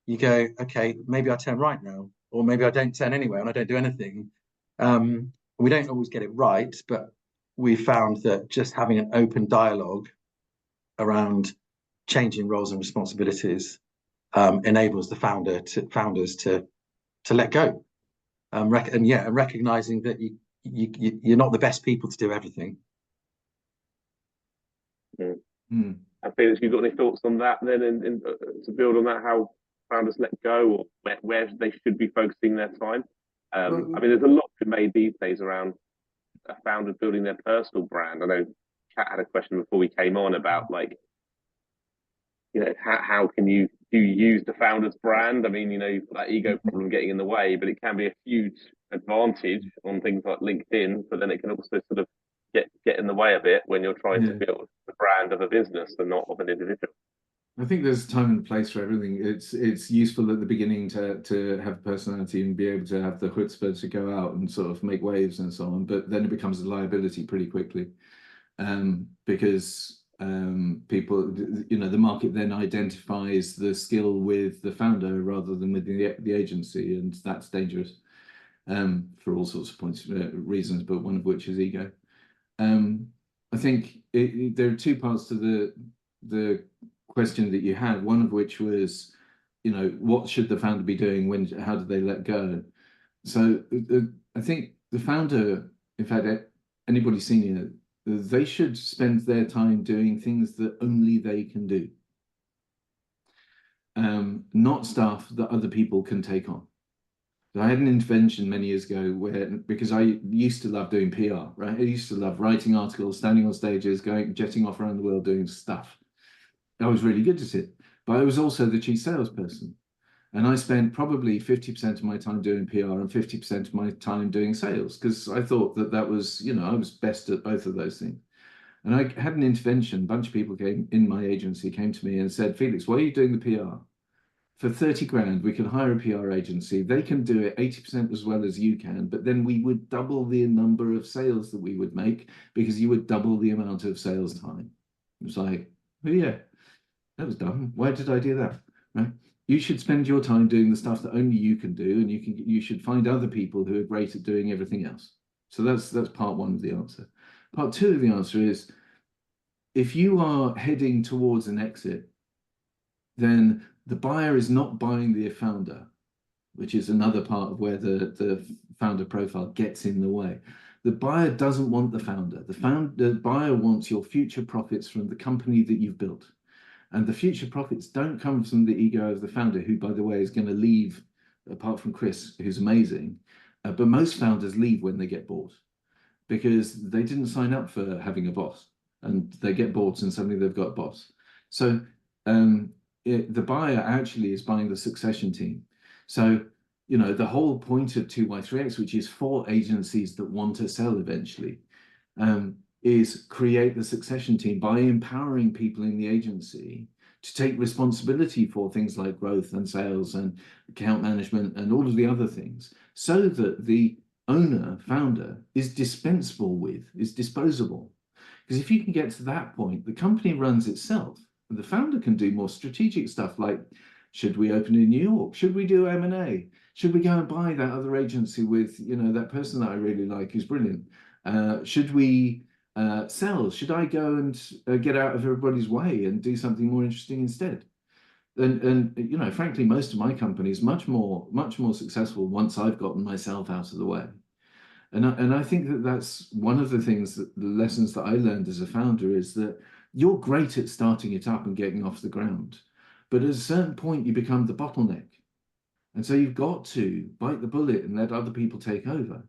you go, okay, maybe I turn right now, or maybe I don't turn anywhere and I don't do anything. We don't always get it right, but we found that just having an open dialogue around changing roles and responsibilities enables the founders to let go, and recognizing that you're not the best people to do everything. And Felix, you got any thoughts on that then, and to build on that, how founders let go, or where they should be focusing their time? I mean, there's a lot been made these days around a founder building their personal brand. I know Kat had a question before we came on about how can you use the founder's brand? I mean, you've got that ego problem getting in the way, but it can be a huge advantage on things like LinkedIn, but then it can also sort of get in the way a bit when you're trying to build the brand of a business and not of an individual. I think there's a time and place for everything. It's useful at the beginning to have personality and be able to have the chutzpah to go out and sort of make waves and so on, but then it becomes a liability pretty quickly, because people, the market then identifies the skill with the founder rather than with the agency, and that's dangerous for all sorts of reasons, but one of which is ego. I think there are 2 parts to the question that you had, one of which was, what should the founder be doing, how do they let go? So I think the founder, in fact, anybody senior, they should spend their time doing things that only they can do, not stuff that other people can take on. I had an intervention many years ago because I used to love doing PR, right? I used to love writing articles, standing on stages, jetting off around the world doing stuff. I was really good at it, but I was also the chief salesperson. And I spent probably 50% of my time doing PR and 50% of my time doing sales, because I thought that was, I was best at both of those things. And I had an intervention. A bunch of people came to me and said, Felix, why are you doing the PR? For 30 grand, we can hire a PR agency. They can do it 80% as well as you can, but then we would double the number of sales that we would make because you would double the amount of sales time. It was like, oh yeah, that was dumb. Why did I do that? Right? You should spend your time doing the stuff that only you can do, and you should find other people who are great at doing everything else. So that's part 1 of the answer. Part 2 of the answer is, if you are heading towards an exit, then the buyer is not buying the founder, which is another part of where the founder profile gets in the way. The buyer doesn't want the founder. The buyer wants your future profits from the company that you've built. And the future profits don't come from the ego of the founder, who, by the way, is going to leave, apart from Chris, who's amazing. But most founders leave when they get bought because they didn't sign up for having a boss, and they get bought and suddenly they've got a boss. So the buyer actually is buying the succession team. So, you know, the whole point of 2Y3X, which is for agencies that want to sell eventually, is create the succession team by empowering people in the agency to take responsibility for things like growth and sales and account management and all of the other things, so that the founder is dispensable with, is disposable. Because if you can get to that point, the company runs itself. And the founder can do more strategic stuff like, should we open in New York? Should we do M&A? Should we go and buy that other agency with, you know, that person that I really like who's brilliant? Should we sell? Should I go and get out of everybody's way and do something more interesting instead? And you know, frankly, most of my company is much more successful once I've gotten myself out of the way. And I think that that's one of the things, that the lessons that I learned as a founder, is that you're great at starting it up and getting off the ground, but at a certain point you become the bottleneck. And so you've got to bite the bullet and let other people take over.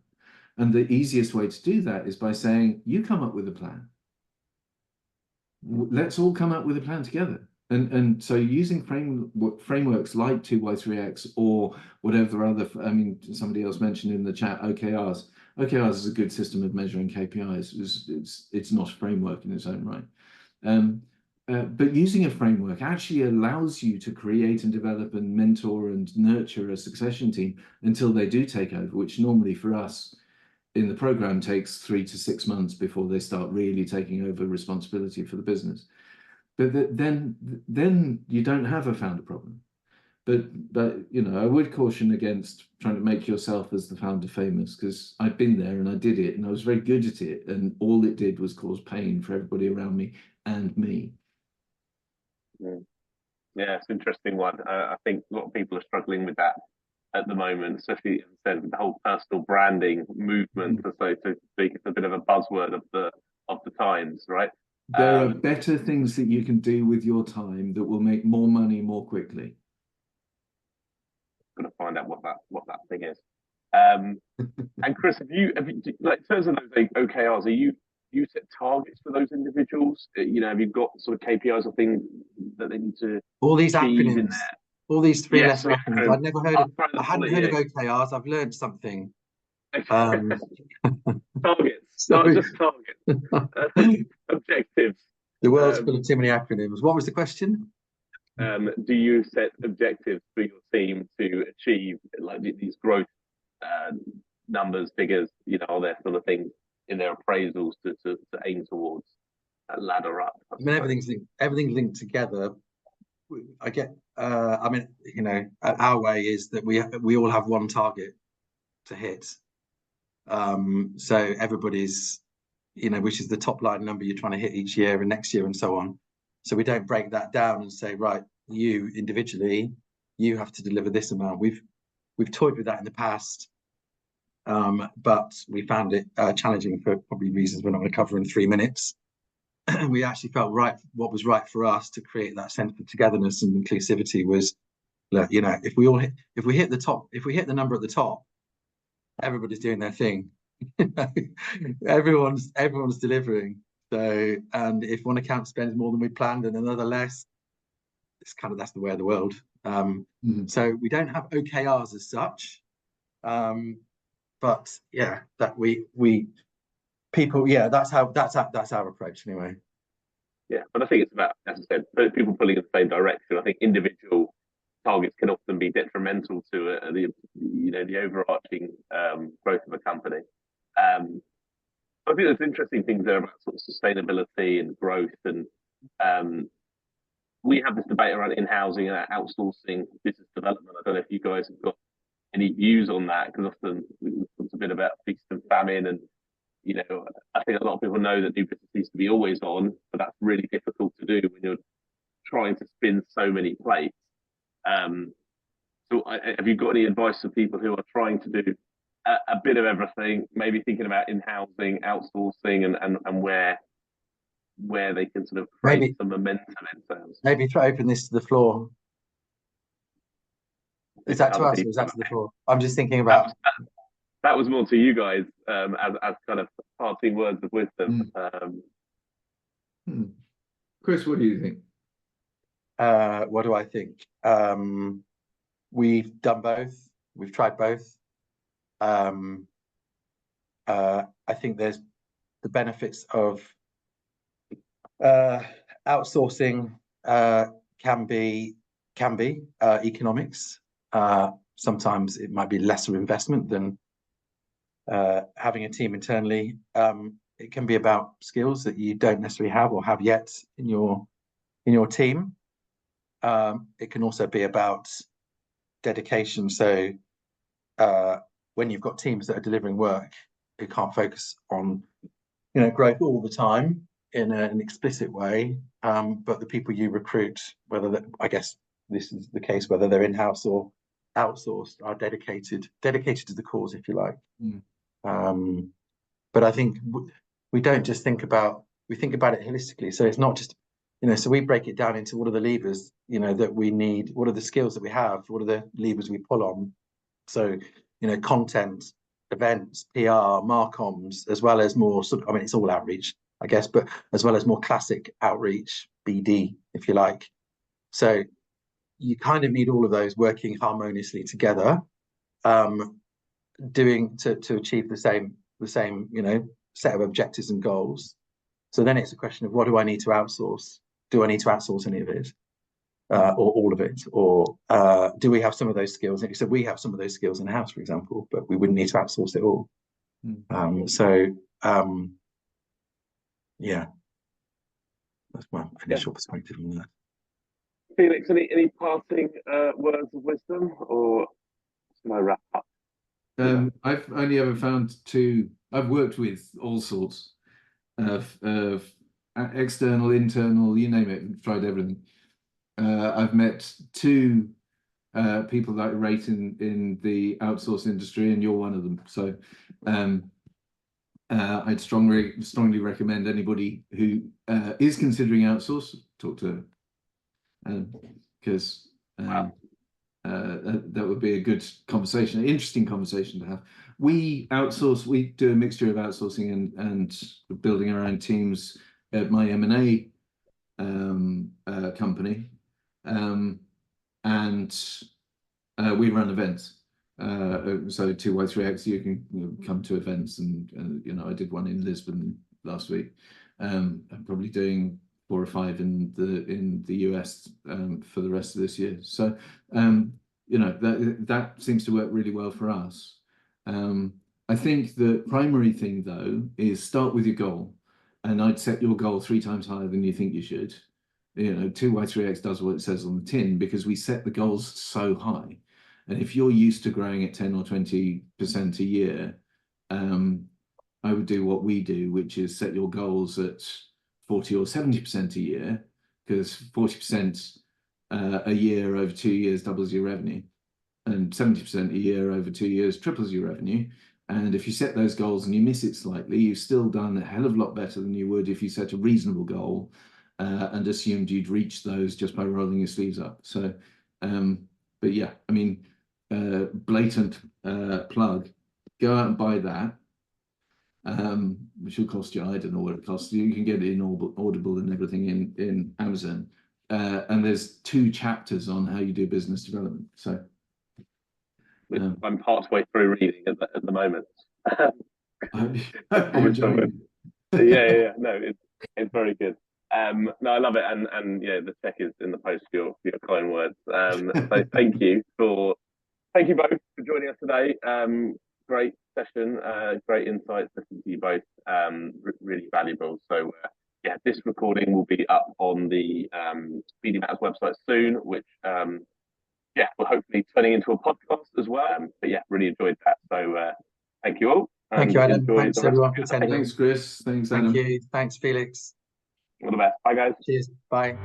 And the easiest way to do that is by saying, you come up with a plan. Let's all come up with a plan together. And so using frameworks like 2Y3X or whatever other, I mean, somebody else mentioned in the chat, OKRs. OKRs is a good system of measuring KPIs. It's not a framework in its own right. But using a framework actually allows you to create and develop and mentor and nurture a succession team until they do take over, which normally for us in the program takes 3 to 6 months before they start really taking over responsibility for the business. But then you don't have a founder problem. But you know, I would caution against trying to make yourself as the founder famous, because I've been there and I did it and I was very good at it, and all it did was cause pain for everybody around me and me. Yeah, it's an interesting one. I think a lot of people are struggling with that at the moment, especially instead of the whole personal branding movement, so to speak. It's a bit of a buzzword of the times, right? There are better things that you can do with your time that will make more money more quickly. Going to find out what that thing is. And Chris, have you like, in terms of those OKRs, are you set targets for those individuals? You know, have you got sort of KPIs or things that they need to all these achieve acronyms, in there? all these three Yes, letter acronyms. I'd never heard of. I hadn't heard of OKRs. I've learned something. Targets, So- not just targets. Objectives. The world's full of too many acronyms. What was the question? Do you set objectives for your team to achieve, like, these growth numbers, figures? You know, all that sort of things in their appraisals to aim towards, ladder up? I mean, everything's linked together. I get. I mean, you know, our way is that we all have one target to hit. So everybody's, you know, which is the top line number you're trying to hit each year and next year and so on. So we don't break that down and say, right, you individually, you have to deliver this amount. We've toyed with that in the past, but we found it challenging for probably reasons we're not going to cover in 3 minutes. We actually felt what was right for us to create that sense of togetherness and inclusivity was, look, you know, if we hit the number at the top, everybody's doing their thing. everyone's delivering. So, and if one account spends more than we planned and another less, that's the way of the world. So we don't have OKRs as such, but yeah, that that's our approach anyway. Yeah, but I think it's about, as I said, people pulling in the same direction. I think individual targets can often be detrimental to the overarching growth of a company. I think there's interesting things there about sort of sustainability and growth, and we have this debate around in-housing and outsourcing business development. I don't know if you guys have got any views on that, because often it's a bit about feast and famine, and you know, I think a lot of people know that new business needs to be always on, but that's really difficult to do when you're trying to spin so many plates. So have you got any advice for people who are trying to do a bit of everything, maybe thinking about in-housing, outsourcing, and where they can sort of create some momentum in sales? Maybe open this to the floor. Is that to us or is that to the floor? I'm just thinking about. That was more to you guys as kind of parting words of wisdom. Chris, what do you think? What do I think? We've done both. We've tried both. I think there's the benefits of outsourcing can be economics. Sometimes it might be lesser investment than having a team internally. It can be about skills that you don't necessarily have or have yet in your team. It can also be about dedication. So when you've got teams that are delivering work, who can't focus on growth all the time in an explicit way, but the people you recruit, I guess this is the case, whether they're in-house or outsourced, are dedicated to the cause, if you like. But I think we don't just think about it holistically. So it's not just, so we break it down into what are the levers, that we need, what are the skills that we have, what are the levers we pull on. So, content, events, PR, marcoms, as well as more it's all outreach, I guess, but as well as more classic outreach, BD, if you like. So you kind of need all of those working harmoniously together, doing to achieve the same set of objectives and goals. So then it's a question of, what do I need to outsource? Do I need to outsource any of it, or all of it, or do we have some of those skills? So we have some of those skills in house, for example, but we wouldn't need to outsource it all. Yeah, that's my initial perspective on that. Felix, any parting words of wisdom, or can I wrap up? I've only ever found I've worked with all sorts of external, internal, you name it, tried everything. I've met two people that I rate in the outsource industry, and you're one of them. So I'd strongly recommend anybody who is considering outsource, talk to because that would be a good conversation, an interesting conversation to have. We do a mixture of outsourcing and building our own teams at my M&A company, and we run events. So 2Y3X, you can come to events, and I did one in Lisbon last week. I'm probably doing 4 or 5 in the US for the rest of this year. So that seems to work really well for us. I think the primary thing though is start with your goal, and I'd set your goal 3 times higher than you think you should. 2Y3X does what it says on the tin, because we set the goals so high. And if you're used to growing at 10 or 20% a year, I would do what we do, which is set your goals at 40 or 70% a year, because 40% a year over 2 years doubles your revenue, and 70% a year over 2 years triples your revenue. And if you set those goals and you miss it slightly, you've still done a hell of a lot better than you would if you set a reasonable goal and assumed you'd reach those just by rolling your sleeves up. So, but yeah, I mean, blatant plug, go out and buy that, which will cost you, I don't know what it costs. You can get it in Audible and everything in Amazon. And there's 2 chapters on how you do business development. So I'm partway through reading at the moment. Yeah. No, it's very good. No, I love it, and yeah, the check is in the post for your kind words. So thank you both for joining us today. Great session, great insights. Listening to you both, really valuable. So yeah, this recording will be up on the BD Matters website soon, which we're hopefully turning into a podcast as well. But yeah, really enjoyed that. So thank you all. Thank you, Adam. Thanks everyone for attending. Thanks, Chris. Thanks, Adam. Thank you. Thanks, Felix. All the best. Bye, guys. Cheers. Bye.